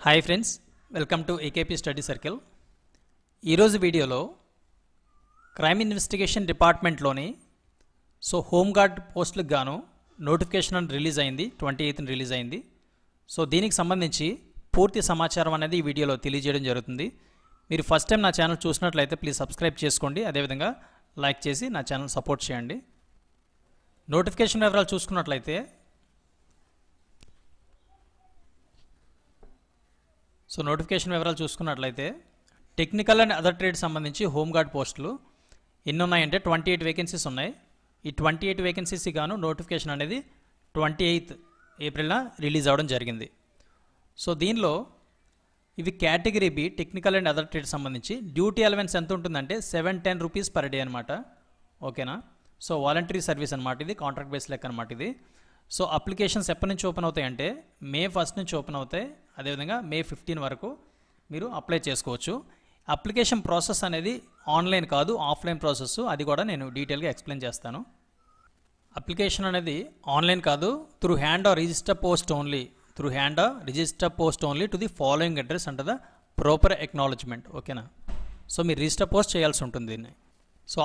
Hi friends, welcome to AKP study circle. ఈరోజు వీడియోలో crime investigation డిపార్ట్మెంట్లోని home guard పోస్టులకు గాను నోటిఫికేషన్ రిలీజ్ అయింది. 28న రిలీజ్ అయింది. దీనికి సంబంధించి పూర్తి సమాచారం అనేది ఈ వీడియోలో తెలియజేయడం జరుగుతుంది. మీరు ఫస్ట్ టైం నా ఛానల్ చూసినట్లయితే ప్లీజ్ సబ్స్క్రైబ్ చేసుకోండి. అదేవిధంగా లైక్ చేసి నా ఛానల్ సపోర్ట్ చేయండి. నోటిఫికేషన్ వివరాలు చూసుకున్నట్లయితే నోటిఫికేషన్ వివరాలు చూసుకున్నట్లయితే టెక్నికల్ అండ్ అదర్ ట్రేడ్ సంబంధించి హోంగార్డ్ పోస్టులు ఎన్ని ఉన్నాయంటే 28 వేకెన్సీస్ ఉన్నాయి. ఈ 28 వేకెన్సీస్కి గాను నోటిఫికేషన్ అనేది 28 ఏప్రిల్న రిలీజ్ అవ్వడం జరిగింది. దీనిలో ఇవి category B technical and other trade సంబంధించి డ్యూటీ అలవెన్స్ ఎంత ఉంటుందంటే 710 రూపీస్ పర్ డే అనమాట. ఓకేనా. వాలంటరీ సర్వీస్ అనమాట, ఇది కాంట్రాక్ట్ బేస్ లెక్క అనమాట ఇది. అప్లికేషన్స్ ఎప్పటి నుంచి ఓపెన్ అవుతాయంటే May 1 నుంచి ఓపెన్ అవుతాయి. అదేవిధంగా May 15 వరకు మీరు అప్లై చేసుకోవచ్చు. అప్లికేషన్ ప్రాసెస్ అనేది ఆన్లైన్ కాదు, ఆఫ్లైన్ ప్రాసెస్. అది కూడా నేను డీటెయిల్గా ఎక్స్ప్లెయిన్ చేస్తాను. అప్లికేషన్ అనేది ఆన్లైన్ కాదు, through hand or register post only to the following address and the proper acknowledgement. ఓకేనా. మీరు రిజిస్టర్ పోస్ట్ చేయాల్సి ఉంటుంది దీన్ని.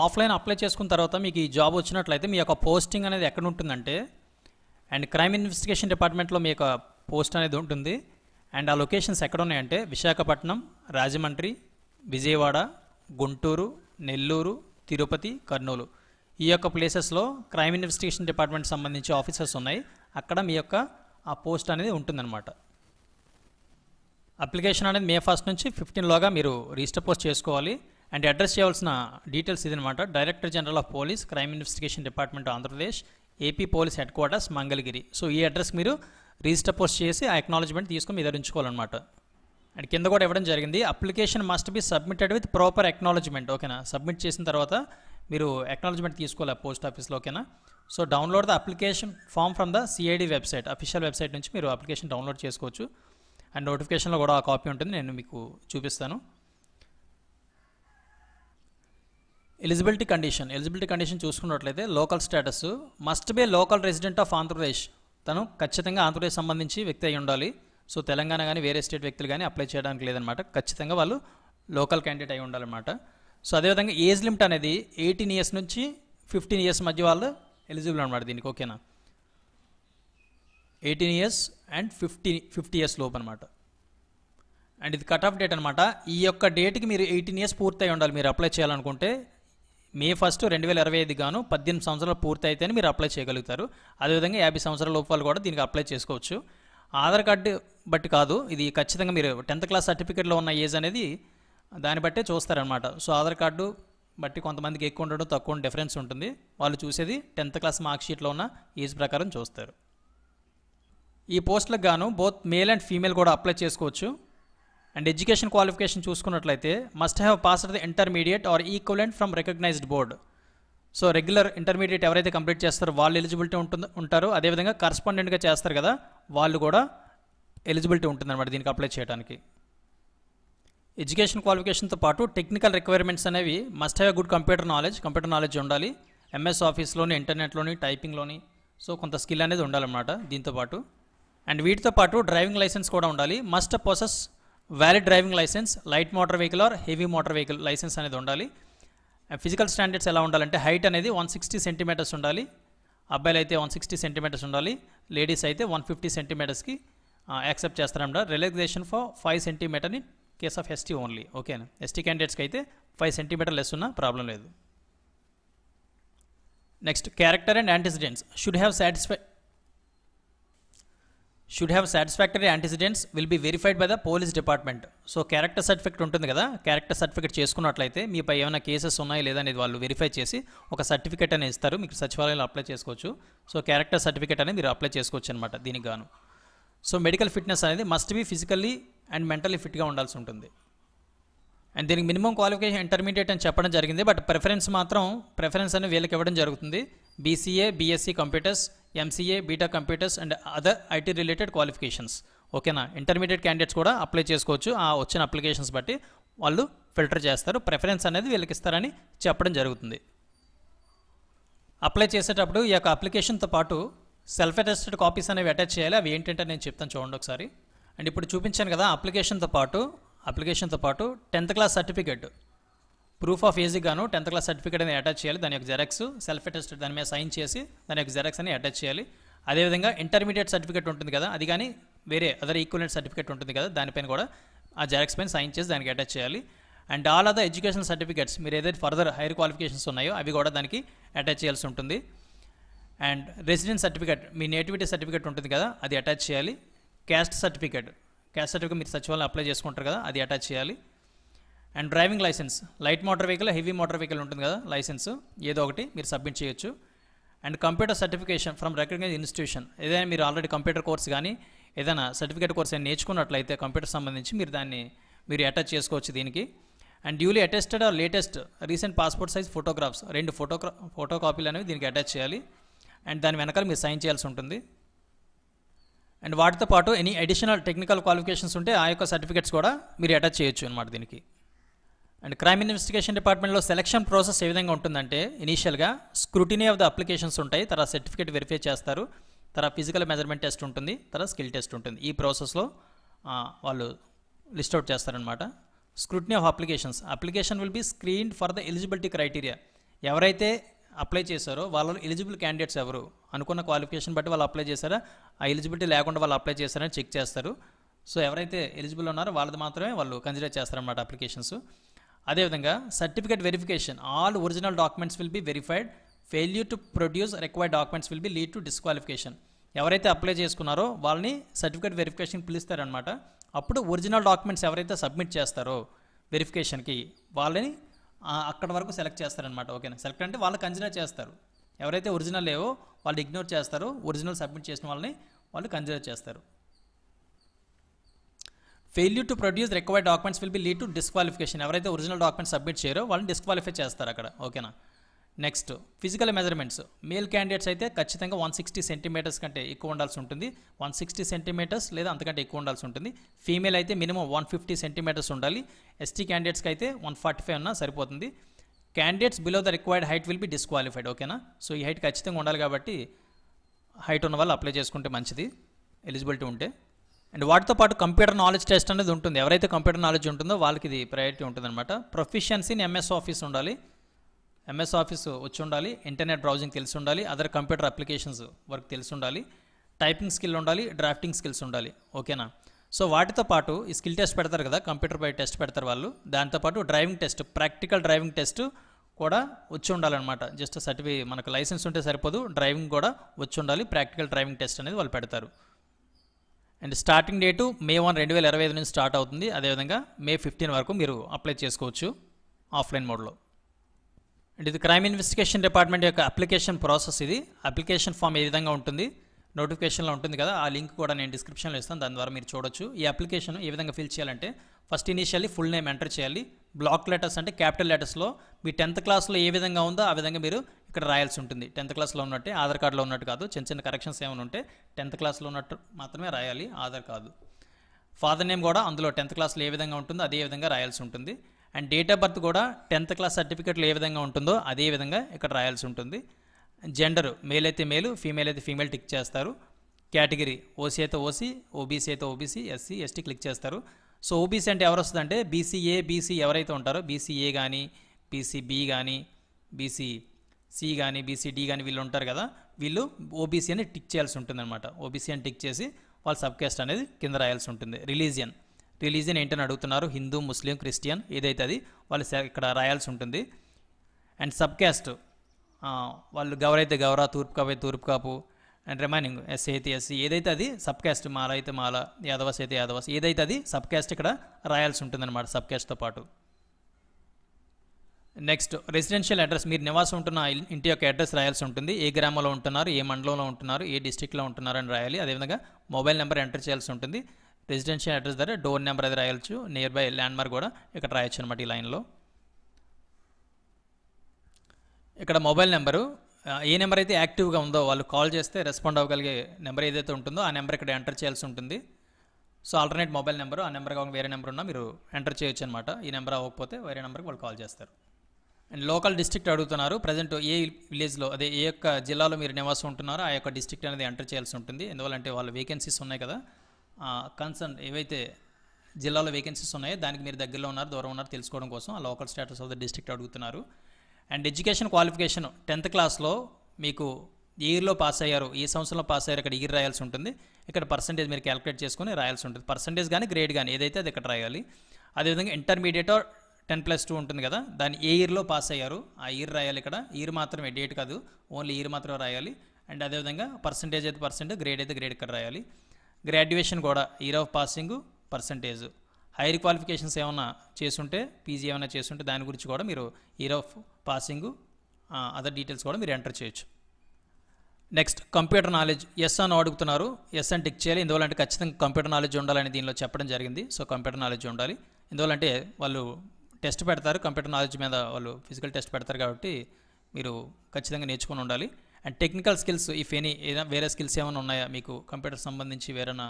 ఆఫ్లైన్ అప్లై చేసుకున్న తర్వాత మీకు ఈ జాబ్ వచ్చినట్లయితే మీ యొక్క పోస్టింగ్ అనేది ఎక్కడ ఉంటుందంటే అండ్ క్రైమ్ ఇన్వెస్టిగేషన్ డిపార్ట్మెంట్లో మీ యొక్క పోస్ట్ అనేది ఉంటుంది. అండ్ ఆ లొకేషన్స్ ఎక్కడ ఉన్నాయంటే విశాఖపట్నం, రాజమండ్రి, విజయవాడ, గుంటూరు, నెల్లూరు, తిరుపతి, కర్నూలు. ఈ యొక్క ప్లేసెస్లో క్రైమ్ ఇన్వెస్టిగేషన్ డిపార్ట్మెంట్ సంబంధించి ఆఫీసర్స్ ఉన్నాయి. అక్కడ మీ యొక్క ఆ పోస్ట్ అనేది ఉంటుందన్నమాట. అప్లికేషన్ అనేది May 1 నుంచి 15లోగా మీరు రిజిస్టర్ పోస్ట్ చేసుకోవాలి. అండ్ అడ్రస్ చేయాల్సిన డీటెయిల్స్ ఇదనమాట. Director general of police, crime investigation department Andhra Pradesh, AP police head quarters, Mangalagiri. ఈ అడ్రస్కి మీరు రిజిస్టర్ పోస్ట్ చేసి ఆ అక్నాలజ్మెంట్ తీసుకొని మీ దగ్గర ఉంచుకోవాలన్నమాట. అండ్ కింద కూడా ఇవ్వడం జరిగింది, application must be submitted with proper acknowledgement. ఓకేనా. సబ్మిట్ చేసిన తర్వాత మీరు అక్నాలజ్మెంట్ తీసుకోవాలి పోస్ట్ ఆఫీస్లో. ఓకేనా. Download the application form from the CID website, official website నుంచి మీరు అప్లికేషన్ డౌన్లోడ్ చేసుకోవచ్చు. అండ్ నోటిఫికేషన్లో కూడా ఆ కాపీ ఉంటుంది, నేను మీకు చూపిస్తాను. ఎలిజిబిలిటీ కండిషన్ చూసుకున్నట్లయితే local status must be local resident of Andhra Pradesh. తను ఖచ్చితంగా ఆంధ్రప్రదేశ్ సంబంధించి వ్యక్తి అయి ఉండాలి. తెలంగాణ కానీ వేరే స్టేట్ వ్యక్తులు కానీ అప్లై చేయడానికి లేదనమాట. ఖచ్చితంగా వాళ్ళు లోకల్ క్యాండిడేట్ అయి ఉండాలన్నమాట. అదేవిధంగా ఏజ్ లిమిట్ అనేది 18 ఇయర్స్ నుంచి 15 ఇయర్స్ మధ్య వాళ్ళు ఎలిజిబుల్ అనమాట దీనికి. ఓకేనా. 18 ఇయర్స్ అండ్ 50 ఇయర్స్ లోపు అనమాట. అండ్ ఇది కట్ ఆఫ్ డేట్ అనమాట. ఈ యొక్క డేట్కి మీరు 18 ఇయర్స్ పూర్తయి ఉండాలి మీరు అప్లై చేయాలనుకుంటే. May 1, 2025 గాను 18 సంవత్సరాలు పూర్తి అయితేనే మీరు అప్లై చేయగలుగుతారు. అదేవిధంగా 50 సంవత్సరాల లోపు వాళ్ళు కూడా దీనికి అప్లై చేసుకోవచ్చు. ఆధార్ కార్డు బట్టి కాదు, ఇది ఖచ్చితంగా మీరు 10th క్లాస్ సర్టిఫికేట్లో ఉన్న ఏజ్ అనేది దాన్ని బట్టే చూస్తారనమాట. ఆధార్ కార్డు బట్టి కొంతమందికి ఎక్కువ ఉండడం తక్కువ డిఫరెన్స్ ఉంటుంది. వాళ్ళు చూసేది 10th క్లాస్ మార్క్ షీట్లో ఉన్న ఏజ్ ప్రకారం చూస్తారు. ఈ పోస్టులకు గాను బోత్ మేల్ అండ్ ఫీమేల్ కూడా అప్లై చేసుకోవచ్చు. అండ్ ఎడ్యుకేషన్ క్వాలిఫికేషన్ చూసుకున్నట్లయితే must have passed the intermediate or equivalent from recognised board. Regular intermediate ఎవరైతే కంప్లీట్ చేస్తారో వాళ్ళు ఎలిజిబిలిటీ ఉంటారో. అదేవిధంగా కరస్పాండెంట్గా చేస్తారు కదా, వాళ్ళు కూడా ఎలిజిబిలిటీ ఉంటుందన్నమాట దీనికి అప్లై చేయడానికి. ఎడ్యుకేషన్ క్వాలిఫికేషన్తో పాటు టెక్నికల్ రిక్వైర్మెంట్స్ అనేవి must have good computer knowledge ఉండాలి. ఎంఎస్ ఆఫీస్లోని, ఇంటర్నెట్లోని, టైపింగ్లోని కొంత స్కిల్ అనేది ఉండాలన్నమాట దీంతోపాటు. అండ్ వీటితో పాటు డ్రైవింగ్ లైసెన్స్ కూడా ఉండాలి. Must possess valid driving licence, light motor vehicle or heavy motor vehicle licence అనేది ఉండాలి. ఫిజికల్ స్టాండర్డ్స్ ఎలా ఉండాలంటే హైట్ అనేది 160 సెంటీమీటర్స్ ఉండాలి. అబ్బాయిలు అయితే 160 సెంటీమీటర్స్ ఉండాలి. లేడీస్ అయితే 150 సెంటీమీటర్స్కి యాక్సెప్ట్ చేస్తారన్నమాట. Relaxation for 5 centimetre in case of ST only. ఓకేనా. ఎస్టీ క్యాండిడేట్స్కి అయితే 5 సెంటీమీటర్ లెస్ ఉన్నా ప్రాబ్లం లేదు. Next, character and antecedents should have satisfactory antecedents will be verified by the police department. Character certificate ఉంటుంది కదా, క్యారెక్టర్ సర్టిఫికేట్ చేసుకున్నట్లయితే మీపై ఏమైనా కేసెస్ ఉన్నాయా లేదా అనేది వాళ్ళు వెరిఫై చేసి ఒక సర్టిఫికేట్ అనేది ఇస్తారు. మీకు సచివాలయంలో అప్లై చేసుకోవచ్చు. క్యారెక్టర్ సర్టిఫికేట్ అనేది మీరు అప్లై చేసుకోవచ్చు అనమాట దీనికి గాను. మెడికల్ ఫిట్నెస్ అనేది must be physically and mentally ఫిట్గా ఉండాల్సి ఉంటుంది. అండ్ దీనికి మినిమం క్వాలిఫికేషన్ ఇంటర్మీడియట్ అని చెప్పడం జరిగింది. బట్ ప్రిఫరెన్స్ అని వీళ్ళకి ఇవ్వడం జరుగుతుంది. BCA, BSc computers, MCA, BTech computers and other IT related qualifications. ఓకేనా. ఇంటర్మీడియట్ క్యాండిడేట్స్ కూడా అప్లై చేసుకోవచ్చు. ఆ వచ్చిన అప్లికేషన్స్ బట్టి వాళ్ళు ఫిల్టర్ చేస్తారు. ప్రిఫరెన్స్ అనేది వీళ్ళకి ఇస్తారని చెప్పడం జరుగుతుంది. అప్లై చేసేటప్పుడు ఈ యొక్క అప్లికేషన్తో పాటు సెల్ఫ్ అటెస్టెడ్ కాపీస్ అనేవి అటాచ్ చేయాలి. అవి ఏంటంటే నేను చెప్తాను చూడండి ఒకసారి. అండ్ ఇప్పుడు చూపించాను కదా అప్లికేషన్తో పాటు 10th class certificate proof of age గాను 10th క్లాస్ సర్టిఫికేట్ అనేది అటాచ్ చేయాలి. దాని యొక్క జెరాక్స్ సెల్ఫ్ అటెస్టెడ్ దాని మీద సైన్ చేసి దాని యొక్క జెరాక్స్ అని అటాచ్ చేయాలి. అదేవిధంగా ఇంటర్మీడియట్ సర్టిఫికేట్ ఉంటుంది కదా, అది కానీ వేరే అదర్ ఈక్వలెంట్ సర్టిఫికేట్ ఉంటుంది కదా, దానిపైన కూడా ఆ జెరాక్స్ పైన సైన్ చేసి దానికి అటాచ్ చేయాలి. And all other education certificates మీరు ఏదైతే ఫర్దర్ హైయర్ క్వాలిఫికేషన్స్ ఉన్నాయో అవి కూడా దానికి అటాచ్ చేయాల్సి ఉంటుంది. And residence certificate me nativity certificate ఉంటుంది కదా, అది అటాచ్ చేయాలి. క్యాస్ట్ సర్టిఫికేట్ మీరు సచివాలయం అప్లై చేసుకుంటారు కదా, అది అటాచ్ చేయాలి. And driving licence light motor vehicle heavy motor vehicle ఉంటుంది కదా, లైసెన్స్ ఏదో ఒకటి మీరు సబ్మిట్ చేయొచ్చు. And computer certification from recognised institution ఏదైనా మీరు ఆల్రెడీ కంప్యూటర్ కోర్స్ కానీ ఏదైనా సర్టిఫికేట్ కోర్స్ అయినా నేర్చుకున్నట్లయితే కంప్యూటర్ సంబంధించి మీరు దాన్ని అటాచ్ చేసుకోవచ్చు దీనికి. And duly attested or latest recent passport size photographs 2 photo కాపీలు అనేవి దీనికి అటాచ్ చేయాలి. అండ్ దాని వెనకాల మీరు సైన్ చేయాల్సి ఉంటుంది. అండ్ వాటితో పాటు ఎనీ అడిషనల్ టెక్నికల్ క్వాలిఫికేషన్స్ ఉంటే ఆ యొక్క సర్టిఫికేట్స్ కూడా మీరు అటాచ్ చేయొచ్చు అనమాట దీనికి. అండ్ క్రైమ్ ఇన్వెస్టిగేషన్ డిపార్ట్మెంట్లో సెలక్షన్ ప్రాసెస్ ఏ విధంగా ఉంటుందంటే ఇనీషియల్గా స్క్రూటినీ ఆఫ్ ద అప్లికేషన్స్ ఉంటాయి, తర్వాత సర్టిఫికేట్ వెరిఫై చేస్తారు, తర్వాత ఫిజికల్ మెజర్మెంట్ టెస్ట్ ఉంటుంది, తర్వాత స్కిల్ టెస్ట్ ఉంటుంది. ఈ ప్రాసెస్లో వాళ్ళు లిస్ట్ అవుట్ చేస్తారనమాట. Scrutiny of application will be screened for the eligibility criteria. ఎవరైతే అప్లై చేశారో వాళ్ళు ఎలిజిబుల్ క్యాండిడేట్స్ ఎవరు, అనుకున్న క్వాలిఫికేషన్ బట్టి వాళ్ళు అప్లై చేశారా, ఆ ఎలిజిబిలిటీ లేకుండా వాళ్ళు అప్లై చేశారని చెక్ చేస్తారు. సో ఎవరైతే ఎలిజిబుల్ ఉన్నారో వాళ్ళది మాత్రమే వాళ్ళు కన్సిడర్ చేస్తారన్నమాట అప్లికేషన్స్. అదేవిధంగా certificate verification all original documents will be verified, failure to produce required documents will be lead to disqualification. ఎవరైతే అప్లై చేసుకున్నారో వాళ్ళని సర్టిఫికేట్ వెరిఫికేషన్ పిలుస్తారనమాట. అప్పుడు ఒరిజినల్ డాక్యుమెంట్స్ ఎవరైతే సబ్మిట్ చేస్తారో వెరిఫికేషన్కి వాళ్ళని అక్కడ వరకు సెలెక్ట్ చేస్తారనమాట. ఓకేనా, సెలెక్ట్ అంటే వాళ్ళు కన్సిడర్ చేస్తారు. ఎవరైతే ఒరిజినల్ లేవో వాళ్ళు ఇగ్నోర్ చేస్తారు, ఒరిజినల్ సబ్మిట్ చేసిన వాళ్ళని వాళ్ళు కన్సిడర్ చేస్తారు. Failure to produce required documents will be lead to disqualification. ఎవరైతే ఒరిజినల్ డాక్యుమెంట్స్ సబ్మిట్ చేయరో వాళ్ళని డిస్క్వాలిఫై చేస్తారు అక్కడ. ఓకేనా. Next physical measurements. Male candidates అయితే ఖచ్చితంగా 160 సెంటీమీటర్స్ కంటే ఎక్కువ ఉండాల్సి ఉంటుంది, 160 సెంటీమీటర్స్ లేదా అంతకంటే ఎక్కువ ఉండాల్సి ఉంటుంది. ఫీమేల్ అయితే మినిమం 150 సెంటీమీటర్స్ ఉండాలి. ఎస్టీ క్యాండిడేట్స్కి అయితే 145 ఉన్నా సరిపోతుంది. Candidates below the required height will be disqualified. ఓకేనా. సో ఈ హైట్ ఖచ్చితంగా ఉండాలి కాబట్టి హైట్ ఉన్న వాళ్ళు అప్లై చేసుకుంటే మంచిది ఎలిజిబిలిటీ ఉంటే. అండ్ వాటితో పాటు కంప్యూటర్ నాలెడ్జ్ టెస్ట్ అనేది ఉంటుంది. ఎవరైతే కంప్యూటర్ నాలెడ్జ్ ఉంటుందో వాళ్ళకి ఇది ప్రయారిటీ ఉంటుందన్నమాట. ప్రొఫిషియన్సీ ఇన్ ఎంఎస్ ఆఫీస్ ఉండాలి, ఎంఎస్ ఆఫీస్ వచ్చి ఉండాలి, ఇంటర్నెట్ బ్రౌజింగ్ తెలిసి ఉండాలి, అదర్ కంప్యూటర్ అప్లికేషన్స్ వర్క్ తెలిసి ఉండాలి, టైపింగ్ స్కిల్ ఉండాలి, డ్రాఫ్టింగ్ స్కిల్స్ ఉండాలి. ఓకేనా. సో వాటితో పాటు ఈ స్కిల్ టెస్ట్ పెడతారు కదా, కంప్యూటర్ పై టెస్ట్ పెడతారు వాళ్ళు. దాంతోపాటు driving test, practical driving test కూడా వచ్చి ఉండాలన్నమాట. జస్ట్ మనకు లైసెన్స్ ఉంటే సరిపోదు, డ్రైవింగ్ కూడా వచ్చి ఉండాలి. ప్రాక్టికల్ డ్రైవింగ్ టెస్ట్ అనేది వాళ్ళు పెడతారు. అండ్ స్టార్టింగ్ డేటు May 1, 2025 నుంచి స్టార్ట్ అవుతుంది. అదేవిధంగా May 15 వరకు మీరు అప్లై చేసుకోవచ్చు ఆఫ్లైన్ మోడ్లో. అండ్ ఇది క్రైమ్ ఇన్వెస్టిగేషన్ డిపార్ట్మెంట్ యొక్క అప్లికేషన్ ప్రాసెస్. ఇది అప్లికేషన్ ఫామ్ ఏ విధంగా ఉంటుంది నోటిఫికేషన్లో ఉంటుంది కదా, ఆ లింక్ కూడా నేను డిస్క్రిప్షన్లో ఇస్తాను, దాని ద్వారా మీరు చూడొచ్చు. ఈ అప్లికేషన్ ఏ విధంగా ఫిల్ చేయాలంటే first initially full name enter చేయాలి. బ్లాక్ లెటర్స్ అంటే క్యాపిటల్ లెటర్స్లో మీ 10th క్లాస్లో ఏ విధంగా ఉందో ఆ విధంగా మీరు ఇక్కడ రాయాల్సి ఉంటుంది. 10th క్లాస్లో ఉన్నట్టే, ఆధార్ కార్డులో ఉన్నట్టు కాదు. చిన్న చిన్న కరెక్షన్స్ ఏమైనా ఉంటే 10th క్లాస్లో ఉన్నట్టు మాత్రమే రాయాలి, ఆధార్ కాదు. ఫాదర్ నేమ్ కూడా అందులో 10th క్లాస్లో ఏ విధంగా ఉంటుందో అదే విధంగా రాయాల్సి ఉంటుంది. అండ్ డేట్ ఆఫ్ బర్త్ కూడా 10th క్లాస్ సర్టిఫికేట్లో ఏ విధంగా ఉంటుందో అదే విధంగా ఇక్కడ రాయాల్సి ఉంటుంది. జెండర్ మేల్ అయితే మేలు, ఫీమేల్ అయితే ఫీమేల్ టిక్ చేస్తారు. కేటగిరీ ఓసీ అయితే ఓసీ, ఓబీసీ అయితే ఓబీసీ, ఎస్సీ ఎస్టీ క్లిక్ చేస్తారు. సో ఓబీసీ అంటే ఎవరు వస్తుందంటే బీసీఏ బీసీ ఎవరైతే ఉంటారో బీసీఏ కానీ బీసీబీ కానీ బీసీసీ కానీ బీసీడీ కానీ వీళ్ళు ఉంటారు కదా, వీళ్ళు ఓబీసీ అని టిక్ చేయాల్సి ఉంటుంది అనమాట. ఓబీసీ అని టిక్ చేసి వాళ్ళ సబ్ కాస్ట్ అనేది కింద రాయాల్సి ఉంటుంది. రిలీజియన్ ఏంటని అడుగుతున్నారు, హిందూ ముస్లిం క్రిస్టియన్ ఏదైతే అది వాళ్ళు ఇక్కడ రాయాల్సి ఉంటుంది. అండ్ సబ్ కాస్ట్ వాళ్ళు గౌర అయితే గౌర, తూర్పు కాపు అయితే తూర్పు కాపు, అండ్ రిమైనింగ్ ఎస్సీ అయితే ఎస్సీ ఏదైతే అది సబ్ కాస్ట్, మాల అయితే మాల, యాదవాస్ అయితే యాదవాస్ ఏదైతే అది సబ్ కాస్ట్ ఇక్కడ రాయాల్సి ఉంటుంది అనమాట సబ్ కాస్ట్తో పాటు. నెక్స్ట్ రెసిడెన్షియల్ అడ్రస్, మీరు నివాసం ఉంటున్న ఇంటి యొక్క అడ్రస్ రాయాల్సి ఉంటుంది. ఏ గ్రామంలో ఉంటున్నారు, ఏ మండలంలో ఉంటున్నారు, ఏ డిస్టిక్లో ఉంటున్నారు అని రాయాలి. అదేవిధంగా మొబైల్ నెంబర్ ఎంటర్ చేయాల్సి ఉంటుంది. రెసిడెన్షియల్ అడ్రస్ ద్వారా డోర్ నెంబర్ అది రాయొచ్చు, నియర్ బై ల్యాండ్ మార్క్ కూడా ఇక్కడ రాయొచ్చు అనమాట ఈ లైన్లో. ఇక్కడ మొబైల్ నెంబరు ఏ నెంబర్ అయితే యాక్టివ్గా ఉందో వాళ్ళు కాల్ చేస్తే రెస్పాండ్ అవ్వగలిగే నెంబర్ ఏదైతే ఉంటుందో ఆ నెంబర్ ఇక్కడ ఎంటర్ చేయాల్సి ఉంటుంది. సో ఆల్టర్నేట్ మొబైల్ నెంబరు, ఆ నెంబర్ కాకుండా వేరే నెంబర్ ఉన్నా మీరు ఎంటర్ చేయొచ్చు అనమాట. ఈ నెంబర్ అవ్వకపోతే వేరే నెంబర్కి వాళ్ళు కాల్ చేస్తారు. అండ్ లోకల్ డిస్ట్రిక్ట్ అడుగుతున్నారు, ప్రజెంట్ ఏ విలేజ్లో అదే ఏ యొక్క జిల్లాలో మీరు నివాసం ఉంటున్నారో ఆ యొక్క డిస్ట్రిక్ట్ అనేది ఎంటర్ చేయాల్సి ఉంటుంది. ఎందువల్లంటే వాళ్ళ వేకెన్సీస్ ఉన్నాయి కదా, కన్సర్న్ ఏవైతే జిల్లాలో వేకెన్సీస్ ఉన్నాయో దానికి మీరు దగ్గరలో ఉన్నారు దూరం ఉన్నారు తెలుసుకోవడం కోసం ఆ local status of the district అడుగుతున్నారు. అండ్ ఎడ్యుకేషన్ క్వాలిఫికేషన్ 10th క్లాస్లో మీకు ఏ ఇయర్లో పాస్ అయ్యారు, ఏ సంవత్సరంలో పాస్ అయ్యారు ఇక్కడ ఇయర్ రాయాల్సి ఉంటుంది. ఇక్కడ పర్సంటేజ్ మీరు క్యాలిక్యులేట్ చేసుకొని రాయాల్సి ఉంటుంది. పర్సంటేజ్ కానీ గ్రేడ్ కానీ ఏదైతే అది ఇక్కడ రాయాలి. అదేవిధంగా ఇంటర్మీడియట్ 10+2 ఉంటుంది కదా, దాన్ని ఏ ఇయర్లో పాస్ అయ్యారు ఆ ఇయర్ రాయాలి. ఇక్కడ ఇయర్ మాత్రమే, డేట్ కాదు, ఓన్లీ ఇయర్ మాత్రమే రాయాలి. అండ్ అదేవిధంగా పర్సంటేజ్ అయితే పర్సెంట్, గ్రేడ్ అయితే గ్రేడ్ ఇక్కడ రాయాలి. గ్రాడ్యుయేషన్ కూడా year of passing, percentage. Hire qualifications ఏమైనా చేసుంటే, పీజీ ఏమైనా చేసుంటే దాని గురించి కూడా మీరు year of passing, other details కూడా మీరు ఎంటర్ చేయొచ్చు. నెక్స్ట్ కంప్యూటర్ నాలెడ్జ్ ఎస్ అని అడుగుతున్నారు. ఎస్ అని టిక్ చేయాలి. ఎందువల్లంటే ఖచ్చితంగా కంప్యూటర్ నాలెడ్జ్ ఉండాలని దీనిలో చెప్పడం జరిగింది. సో కంప్యూటర్ నాలెడ్జ్ ఉండాలి. ఎందువల్లంటే వాళ్ళు టెస్ట్ పెడతారు, కంప్యూటర్ నాలెడ్జ్ మీద వాళ్ళు ఫిజికల్ టెస్ట్ పెడతారు కాబట్టి మీరు ఖచ్చితంగా నేర్చుకుని ఉండాలి. And technical skills if any, ఏదైనా వేరే స్కిల్స్ ఏమైనా ఉన్నాయా మీకు కంప్యూటర్ సంబంధించి, వేరేనా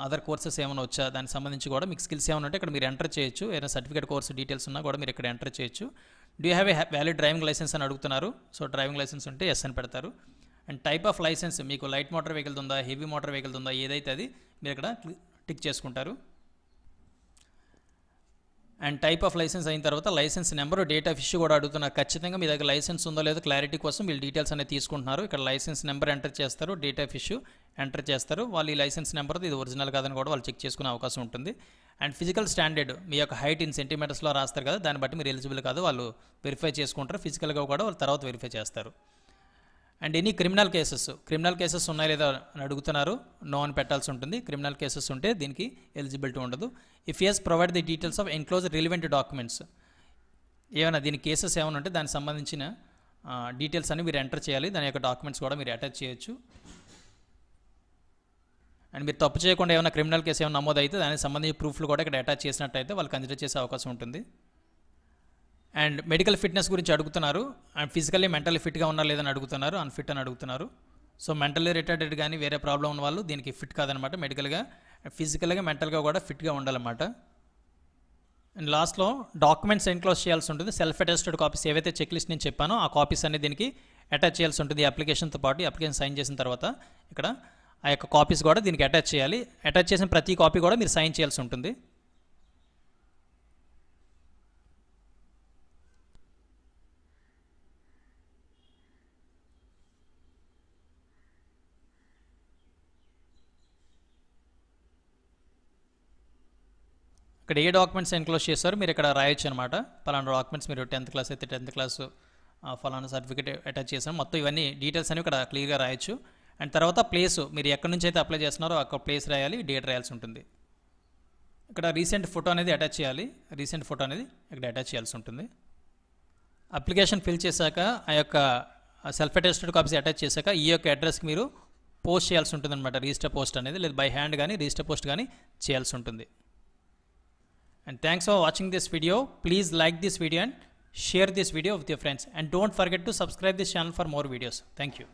అదర్ కోర్సెస్ ఏమైనా వచ్చా దానికి సంబంధించి కూడా మీకు స్కిల్స్ ఏమైనా ఉంటే ఇక్కడ మీరు ఎంటర్ చేయొచ్చు. ఏదైనా సర్టిఫికేట్ కోర్స్ డీటెయిల్స్ ఉన్నా కూడా మీరు ఇక్కడ ఎంటర్ చేయొచ్చు. Do you have a valid driving licence అని అడుగుతున్నారు. సో డ్రైవింగ్ లైసెన్స్ ఉంటే ఎస్ అని పెడతారు. అండ్ టైప్ ఆఫ్ లైసెన్స్ మీకు లైట్ మోటార్ వెహికల్ ఉందా, హెవీ మోటార్ వెహికల్ ఉందా, ఏదైతే అది మీరు ఇక్కడ టిక్ చేసుకుంటారు. అండ్ టైప్ ఆఫ్ లైసెన్స్ అయిన తర్వాత licence number, date of issue కూడా అడుగుతున్నారు. ఖచ్చితంగా మీ దగ్గర లైసెన్స్ ఉందో లేదో క్లారిటీ కోసం వీళ్ళు డీటెయిల్స్ అనేది తీసుకుంటున్నారు. ఇక్కడ లైసెన్స్ నెంబర్ ఎంటర్ చేస్తారు, డేట్ ఆఫ్ ఇష్యూ ఎంటర్ చేస్తారు. వాళ్ళు ఈ లైసెన్స్ నెంబర్ ఇది ఒరిజినల్ కాదని కూడా వాళ్ళు చెక్ చేసుకునే అవకాశం ఉంటుంది. అండ్ ఫిజికల్ స్టాండర్డ్ మీ యొక్క హైట్ ఇన్ సెంటీమీటర్స్లో రాస్తారు కదా, దాన్ని బట్టి మీరు ఎలిజిబుల్ కాదు వాళ్ళు వెరిఫై చేసుకుంటారు. ఫిజికల్గా కూడా వాళ్ళు తర్వాత వెరిఫై చేస్తారు. అండ్ ఎనీ క్రిమినల్ కేసెస్ ఉన్నాయా లేదా అని అడుగుతున్నారు. నో అని పెట్టాల్సి ఉంటుంది. క్రిమినల్ కేసెస్ ఉంటే దీనికి ఎలిజిబిలిటీ ఉండదు. If yes provide the details of enclose relevant documents, ఏమైనా దీని కేసెస్ ఏమైనా ఉంటే దానికి సంబంధించిన డీటెయిల్స్ అని మీరు ఎంటర్ చేయాలి. దాని యొక్క డాక్యుమెంట్స్ కూడా మీరు అటాచ్ చేయొచ్చు. అండ్ మీరు తప్పు చేయకుండా ఏమైనా క్రిమినల్ కేసు ఏమైనా నమోదైతే దానికి సంబంధించిన ప్రూఫ్లు కూడా ఇక్కడ అటాచ్ చేసినట్టయితే వాళ్ళు కన్సిడర్ చేసే అవకాశం ఉంటుంది. అండ్ మెడికల్ ఫిట్నెస్ గురించి అడుగుతున్నారు. అండ్ ఫిజికల్లీ మెంటల్లీ ఫిట్గా ఉన్నా లేదని అడుగుతున్నారు, అన్ఫిట్ అని అడుగుతున్నారు. సో మెంటల్లీ రిటార్డెడ్ కానీ వేరే ప్రాబ్లం ఉన్న వాళ్ళు దీనికి ఫిట్ కాదనమాట. మెడికల్గా, ఫిజికల్గా, మెంటల్గా కూడా ఫిట్గా ఉండాలన్నమాట. అండ్ లాస్ట్లో డాక్యుమెంట్స్ ఎన్క్లోజ్ చేయాల్సి ఉంటుంది. సెల్ఫ్ అటెస్టెడ్ కాపీస్ ఏవైతే చెక్ లిస్ట్ నేను చెప్పానో ఆ కాపీస్ అనేది దీనికి అటాచ్ చేయాల్సి ఉంటుంది. అప్లికేషన్తో పాటు అప్లికేషన్ సైన్ చేసిన తర్వాత ఇక్కడ ఆ యొక్క కాపీస్ కూడా దీనికి అటాచ్ చేయాలి. అటాచ్ చేసిన ప్రతి కాపీ కూడా మీరు సైన్ చేయాల్సి ఉంటుంది. ఇక్కడ ఏ డాక్యుమెంట్స్ ఎన్క్లోజ్ చేస్తారో మీరు ఇక్కడ రాయొచ్చు అనమాట. పలానా డాక్యుమెంట్స్ మీరు 10th క్లాస్ అయితే 10th క్లాస్ ఫలానా సర్టిఫికేట్ అటాచ్ చేసాను, మొత్తం ఇవన్నీ డీటెయిల్స్ అనేవి ఇక్కడ క్లియర్గా రాయొచ్చు. అండ్ తర్వాత ప్లేస్ మీరు ఎక్కడి నుంచి అయితే అప్లై చేస్తున్నారో అక్కడ ప్లేస్ రాయాలి, డేట్ రాయాల్సి ఉంటుంది. ఇక్కడ రీసెంట్ ఫోటో అనేది అటాచ్ చేయాలి. రీసెంట్ ఫోటో అనేది ఇక్కడ అటాచ్ చేయాల్సి ఉంటుంది. అప్లికేషన్ ఫిల్ చేశాక ఆ యొక్క సెల్ఫ్ అటెస్టెడ్ కాపీస్ అటాచ్ చేశాక ఈ యొక్క అడ్రస్కి మీరు పోస్ట్ చేయాల్సి ఉంటుంది అనమాట. రిజిస్టర్ పోస్ట్ అనేది, లేదా బై హ్యాండ్ కానీ రిజిస్టర్ పోస్ట్ కానీ చేయాల్సి ఉంటుంది. And thanks for watching this video. Please like this video and share this video with your friends. And don't forget to subscribe this channel for more videos. Thank you.